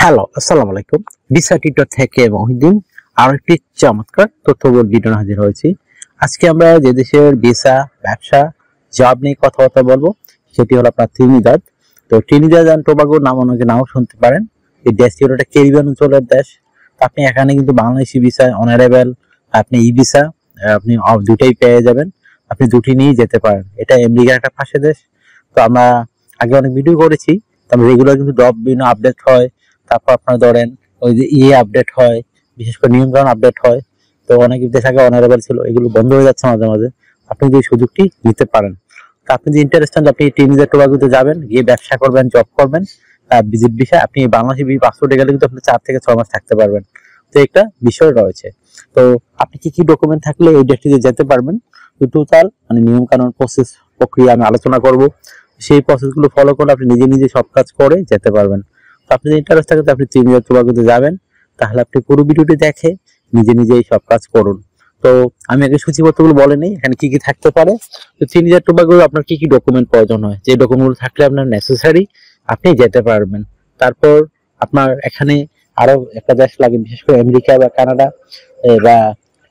Hello, আসসালামু আলাইকুম। Visa tutor থেকে মহিউদ্দিন আর একটি চমৎকার তথ্যবহুল ভিডিও নিয়ে হাজির হয়েছি। আজকে আমরা যে দেশের ভিসা, ব্যবসা, জব নিয়ে কথাবার্তা বলবো সেটি হলো আপনার ত্রিনিদাদ। তো ত্রিনিদাদ এন্ড টোবাগোর নাম অনেকে নাও শুনতে পারেন। এই দেশটি হলো একটা ক্যারিবিয়ান অঞ্চলের দেশ। আপনি এখানে কিন্তু বাংলাদেশি ভিসা অনারেবল, আপনি ই ভিসা আপনি দুটাই পেয়ে যাবেন। আপনি দুটি নিয়েই যেতে পারেন। এটা আমেরিকার একটা পাশে দেশ। তো আমরা আগে অনেক ভিডিও করেছি। তারপর রেগুলার কিন্তু জব বিভিন্ন আপডেট হয়। তারপর আপনার ধরেন ওই যে আপডেট হয়, বিশেষ করে নিয়ম কানুন আপডেট হয়। তো অনেক দেশ আগে অনারেবল ছিল, এগুলো বন্ধ হয়ে যাচ্ছে মাঝে মাঝে। আপনি যে সুযোগটি নিতে পারেন, তো আপনি যে ইন্টারেস্টেড আপনি টিনিজের টোবাগোতে যাবেন, গিয়ে ব্যবসা করবেন, জব করবেন, ভিজিট ভিসা আপনি বাংলাদেশি পাসপোর্টে গেলে কিন্তু আপনি 4 থেকে 6 মাস থাকতে পারবেন। তো একটা বিষয় রয়েছে। তো আপনি কি কি ডকুমেন্ট থাকলে এই দেশটিতে যেতে পারবেন, তো টোটাল মানে নিয়ম কানুন প্রসেস প্রক্রিয়া আমি আলোচনা করব। সেই প্রসেসগুলো ফলো করে আপনি নিজে নিজে সব কাজ করে যেতে পারবেন। তো আপনি যদি ইন্টারেস্ট থাকে আপনি ত্রিনিদাদ টোবাগোতে যাবেন, তাহলে আপনি পুরো ভিডিওটি দেখে নিজে নিজেই সব কাজ করুন। তো আমি আগে সূচিপত্রগুলো বলে নেই এখানে কি কি থাকতে পারে। তো ত্রিনিদাদ টোবাগো আপনার কি কি ডকুমেন্ট প্রয়োজন হয়, যে ডকুমেন্টগুলো থাকলে আপনার নেসেসারি আপনি যেতে পারবেন। তারপর আপনার এখানে আরো একটা দেশ লাগে, বিশেষ করে আমেরিকা বা কানাডা বা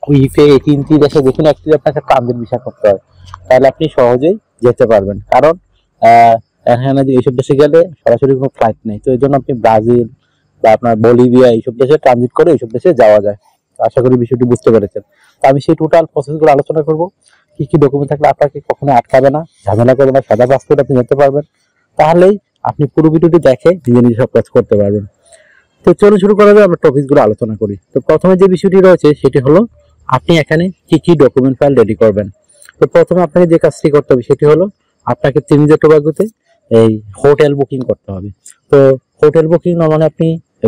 ইউকে, এই তিনটি দেশে যেখানে একটি আপনাকে ট্রানজিট ভিসা করতে হয়, তাহলে আপনি সহজেই যেতে পারবেন। কারণ এখানে এইসব দেশে গেলে সরাসরি কোনো ফ্লাইট নেই। তো এই জন্য আপনি ব্রাজিল বা আপনার বলিভিয়া এইসব দেশে ট্রানজিট করে এইসব দেশে যাওয়া যায়। আশা করি বিষয়টি বুঝতে পেরেছেন। তো আমি সেই টোটাল প্রসেসগুলো আলোচনা করব। কি কি ডকুমেন্ট থাকলে আপনাকে কখনো আটকাবে না, ঝামেলা করবে না, সাদা পাসপোর্ট আপনি যেতে পারবেন। তাহলেই আপনি পুরো ভিডিওটি দেখে নিজে নিজে সব কাজ করতে পারবেন। তো চলুন শুরু করা যাবে, আমরা টপিকগুলো আলোচনা করি। তো প্রথমে যে বিষয়টি রয়েছে সেটি হলো আপনি এখানে কি কি ডকুমেন্ট ফাইল রেডি করবেন। তো প্রথমে আপনাকে যে কাজটি করতে হবে সেটি হলো আপনাকে ত্রিনিদাদ টোবাগোতে এই হোটেল বুকিং করতে হবে। তো হোটেল বুকিং মানে আপনি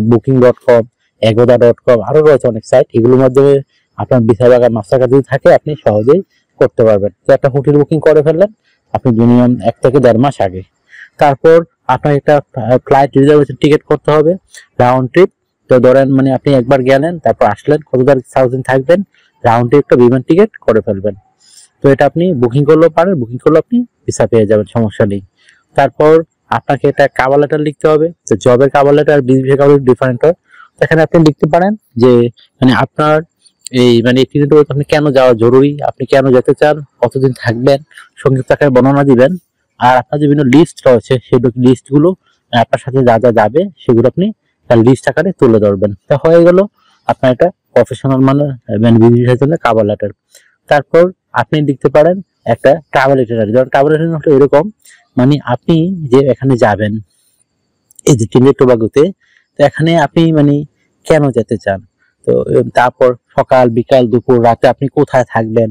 booking.com, agoda.com আরো রয়েছে অনেক সাইট, এগুলোর মাধ্যমে আপনার ভিসা বা মাস্টার কার্ড যদি থাকে আপনি সহজেই করতে পারবেন। তো একটা হোটেল বুকিং করে ফেললেন আপনি মিনিমাম 1 থেকে 1.5 মাস আগে। তারপর আপনার একটা ফ্লাইট রিজার্ভেশন টিকিট করতে হবে, রাউন্ড ট্রিপ। তো ধরেন মানে আপনি একবার গেলেন, তারপর আসলেন, কত তারিখ সাউথিন থাকবেন, রাউন্ড ট্রিপ একটা বিমান টিকিট করে ফেলবেন। তো এটা আপনি বুকিং করলেও পারেন, বুকিং করলে আপনি ভিসা পেয়ে যাবেন, সমস্যা নেই। তারপর আপনাকে একটা কভার লেটার লিখতে হবে। তো জবের কভার লেটার আর বিজনেস কভার লেটার ডিফারেন্ট হয়। এখানে আপনি লিখতে পারেন যে মানে আপনার এই মানে আপনি কেন যাওয়া জরুরি, আপনি কেন যেতে চান, কতদিন থাকবেন, সংক্ষিপ্ত আকারে বর্ণনা দিবেন। আর আপনার বিভিন্ন লিস্ট রয়েছে সেই লিস্টগুলো আপনার সাথে যা যা যাবে সেগুলো আপনি তার লিস্ট আকারে তুলে ধরবেন। তা হয়ে গেল আপনার একটা প্রফেশনাল মানে বিজনেসের জন্য কভার লেটার। তারপর আপনি লিখতে পারেন একটা ট্রাভেল ইটিনারি। যেমন ট্রাভেল ইটিনারি হলো এরকম, মানে আপনি যে এখানে যাবেন এই যে ত্রিনিদাদ টোবাগোতে, তো এখানে আপনি মানে কেন যেতে চান, তো তারপর সকাল বিকাল দুপুর রাতে আপনি কোথায় থাকবেন,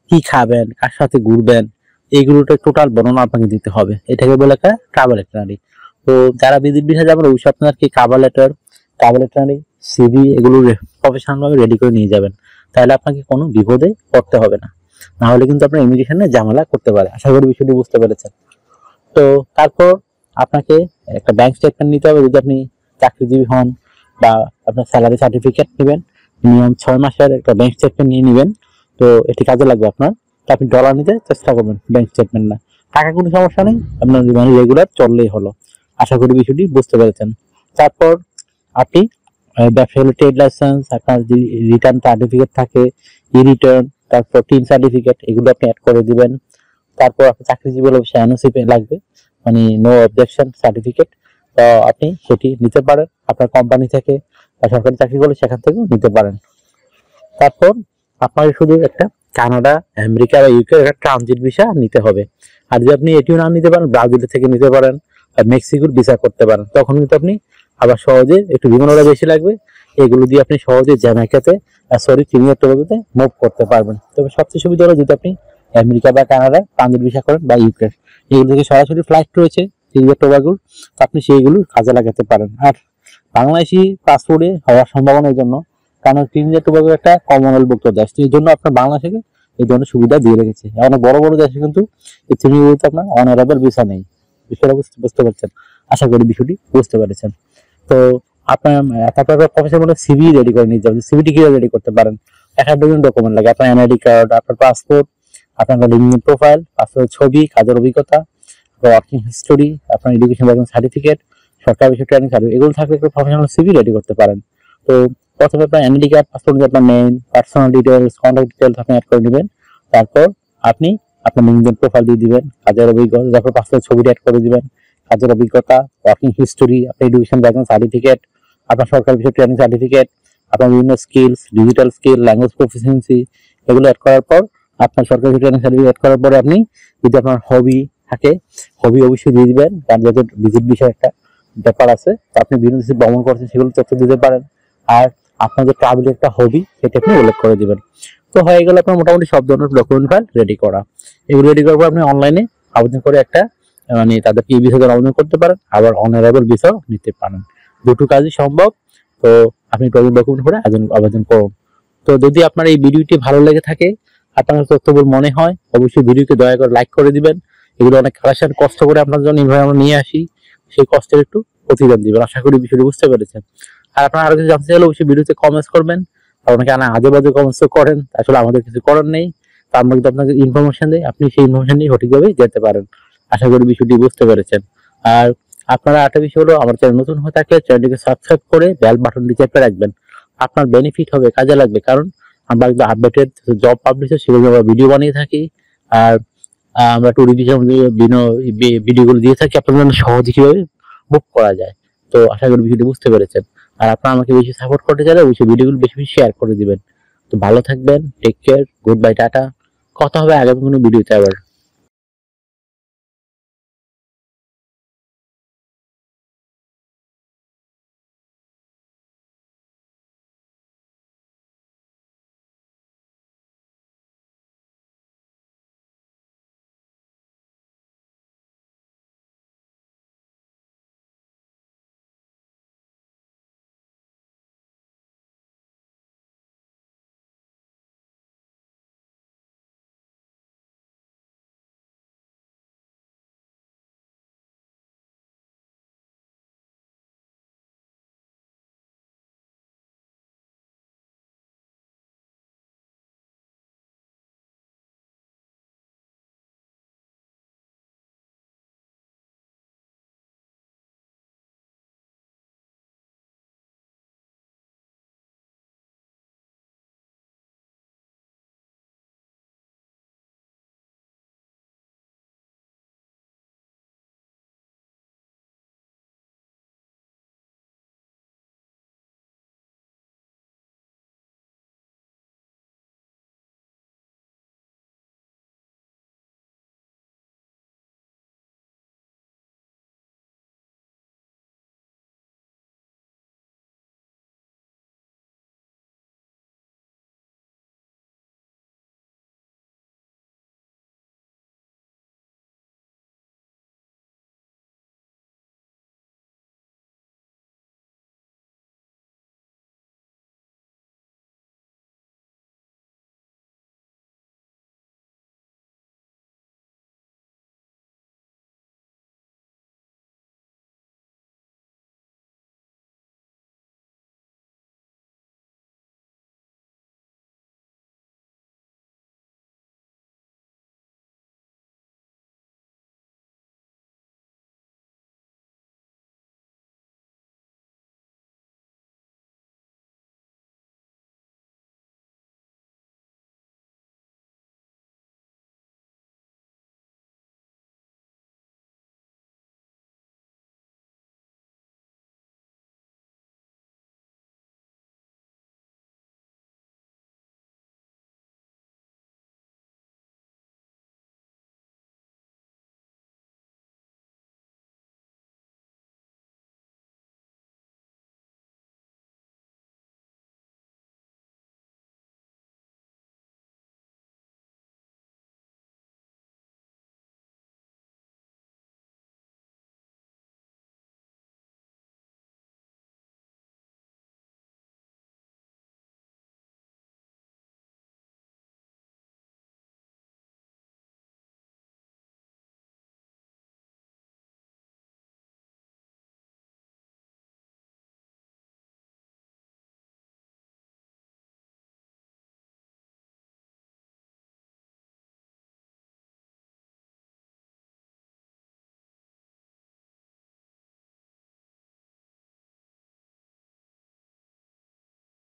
কি খাবেন, কার সাথে ঘুরবেন, এইগুলোটা টোটাল বর্ণনা আপনাকে দিতে হবে। এটাকে বলে একটা ট্রাভেল ইটিনারি। তো যারা বিদেশ ভিসা যাবেন অবশ্যই আপনার কি ট্রাভেল ইটিনারি, সিভি এগুলো প্রফেশনাল ভাবে রেডি করে নিয়ে যাবেন। তাহলে আপনাকে কোনো বিপদে পড়তে হবে না, না হলে কিন্তু আপনার ইমিগ্রেশনে ঝামেলা করতে পারে। আশা করি বিষয়টি বুঝতে পেরেছেন। তো তারপর আপনাকে একটা ব্যাংক স্টেটমেন্ট নিতে হবে যদি আপনি চাকরিজীবী হন, বা আপনার স্যালারি সার্টিফিকেট নেবেন, মিনিমাম 6 মাসের একটা ব্যাংক স্টেটমেন্ট নিয়ে নেবেন। তো এটি কাজে লাগবে আপনার। তো আপনি ডলার নিতে চেষ্টা করবেন, ব্যাংক স্টেটমেন্ট না। টাকা কোনো সমস্যা নেই, আপনার মানে রেগুলার চললেই হলো। আশা করি বিষয়টি বুঝতে পেরেছেন। তারপর আপনি ব্যবসা হলে ট্রেড লাইসেন্স, আপনার যে রিটার্ন সার্টিফিকেট থাকে, ই রিটার্ন, তারপর টিন সার্টিফিকেট, এগুলো আপনি অ্যাড করে দিবেন। তারপর আপনার চাকরিজীবী হলে এনওসি লাগবে, মানে নো অবজেকশন সার্টিফিকেট। তো আপনি সেটি নিতে পারেন আপনার কোম্পানি থেকে, বা সরকারি চাকরি করলে সেখান থেকেও নিতে পারেন। তারপর আপনার শুধু একটা কানাডা, আমেরিকা বা ইউকে একটা ট্রানজিট ভিসা নিতে হবে। আর যদি আপনি এটিও না নিতে পারেন, ব্রাজিল থেকে নিতে পারেন, আর মেক্সিকোর ভিসা করতে পারেন। তখন কিন্তু আপনি আবার সহজে, একটু বিমান ভাড়া বেশি লাগবে, এগুলো দিয়ে আপনি সহজে জ্যামাইকাতে ত্রিনিদাদ টোবাগোতে মুভ করতে পারবেন। তবে সবচেয়ে সুবিধা হলো যদি আপনি আমেরিকা বা কানাডা ট্রানজিট ভিসা করেন, বা ইউকে, এগুলো থেকে সরাসরি ফ্লাইট রয়েছে ত্রিনিদাদ টোবাগোর, আপনি সেইগুলো কাজে লাগাতে পারেন। আর বাংলাদেশি পাসপোর্টে হওয়ার সম্ভাবনার জন্য, কারণ ত্রিনিদাদ টোবাগো একটা কমনওয়েলথভুক্ত দেশ, এই জন্য আপনার বাংলাদেশকে এই ধরনের সুবিধা দিয়ে রেখেছে। অনেক বড় বড় দেশে কিন্তু এই ত্রিনিদাদে আপনার অনারেবল ভিসা নেই। বিষয়টা বুঝতে পারছেন? আশা করি বিষয়টি বুঝতে পেরেছেন। তো আপনার তারপর প্রফেশনাল সিভি রেডি করে নিতে হবে। সিভিটি কিভাবে রেডি করতে পারেন? একটা ডকুমেন্ট লাগে, আপনার এনআইডি কার্ড, আপনার পাসপোর্ট, আপনার লিঙ্কডিন প্রোফাইল, পাসপোর্ট ছবি, কাজের অভিজ্ঞতা, ওয়ার্কিং হিস্টোরি, আপনার এডুকেশন সার্টিফিকেট, সরকারি বিষয় ট্রেনিং সার্টিফিকেট এগুলো থাকলে একটা প্রফেশনাল সিভি রেডি করতে পারেন। তো প্রথমে আপনার এনআইডি কার্ড, পাসপোর্ট, আপনার name, personal details, contact details আপনি অ্যাড করে নেবেন। তারপর আপনি আপনার লিঙ্কডইন প্রোফাইল দিয়ে দিবেন, কাজের অভিজ্ঞতা, তারপর পাসপোর্ট ছবিটা অ্যাড করে দিবেন, কাজের অভিজ্ঞতা, ওয়ার্কিং হিস্টোরি, আপনার এডুকেশন ব্যাকগ্রাউন্ড সার্টিফিকেট, আপনার সরকারি বিষয় ট্রেনিং সার্টিফিকেট, আপনার বিভিন্ন skills, digital skill, language proficiency, এগুলো অ্যাড করার পর আপনার সরকারি ট্রেনিং সার্টিফিকেট অ্যাড করার পরে আপনি যদি আপনার হবি থাকে, হবি অবশ্যই দিয়ে দিবেন, কারণ যেহেতু ভিজিট বিষয় একটা ব্যাপার আছে, তো আপনি বিভিন্ন দেশে ভ্রমণ করছেন সেগুলো তথ্য দিতে পারেন। আর আপনার যে ট্রাভেল একটা হবি সেটা আপনি উল্লেখ করে দিবেন। তো হয়ে গেল আপনার মোটামুটি সব ধরনের ডকুমেন্ট ফাইল রেডি করা। এগুলো রেডি করার পর আপনি অনলাইনে আবেদন করে একটা মানে তাদেরকে এই ভিসার আবেদন করতে পারেন, আবার অনারেবল ভিসাও নিতে পারেন। দুটো কাজই সম্ভব। তো আপনি ডকুমেন্ট করে আবেদন করুন। তো যদি আপনার এই ভিডিওটি ভালো লেগে থাকে, আপনার তথ্যবহুল মনে হয়, অবশ্যই ভিডিওকে দয়া করে লাইক করে দিবেন। এগুলো অনেক কালেকশন কষ্ট করে আপনার জন্য এইভাবে আমরা নিয়ে আসি, সেই কষ্টের একটু প্রতিদান দিবেন। আশা করি বিষয়টি বুঝতে পেরেছেন। আর আপনারা আরো কিছু জানতে চাইলে অবশ্যই ভিডিওতে কমেন্টস করবেন। আর অনেকে আজে বাজে কমেন্টস করেন, আসলে আমাদের কিছু করার নেই। তো আমরা যদি আপনাকে ইনফরমেশন দিই, আপনি সেই ইনফরমেশন নিয়ে সঠিকভাবে যেতে পারেন। আশা করি বিষয়টি বুঝতে পেরেছেন। আর আপনারা একটা বিষয় হলো, আমার চ্যানেল নতুন হয়ে থাকলে চ্যানেলটিকে সাবস্ক্রাইব করে বেল বাটনটি চেপে রাখবেন। আপনার বেনিফিট হবে, কাজে লাগবে, কারণ আমরা কিন্তু আপডেটেড জব পাবলিশ সেগুলো আমরা ভিডিও বানিয়ে থাকি। আর আমরা টুরিজম ভিডিওগুলো দিয়ে থাকি আপনাদের জন্য সহজে কিভাবে বুক করা যায়। তো আশা করি ভিডিওটি বুঝতে পেরেছেন। আর আপনারা আমাকে বেশি সাপোর্ট করতে চাইলে অবশ্যই ভিডিওগুলো বেশি বেশি শেয়ার করে দিবেন। তো ভালো থাকবেন, take care, good bye, tata. কথা হবে আগামী কোনো ভিডিওতে আবার।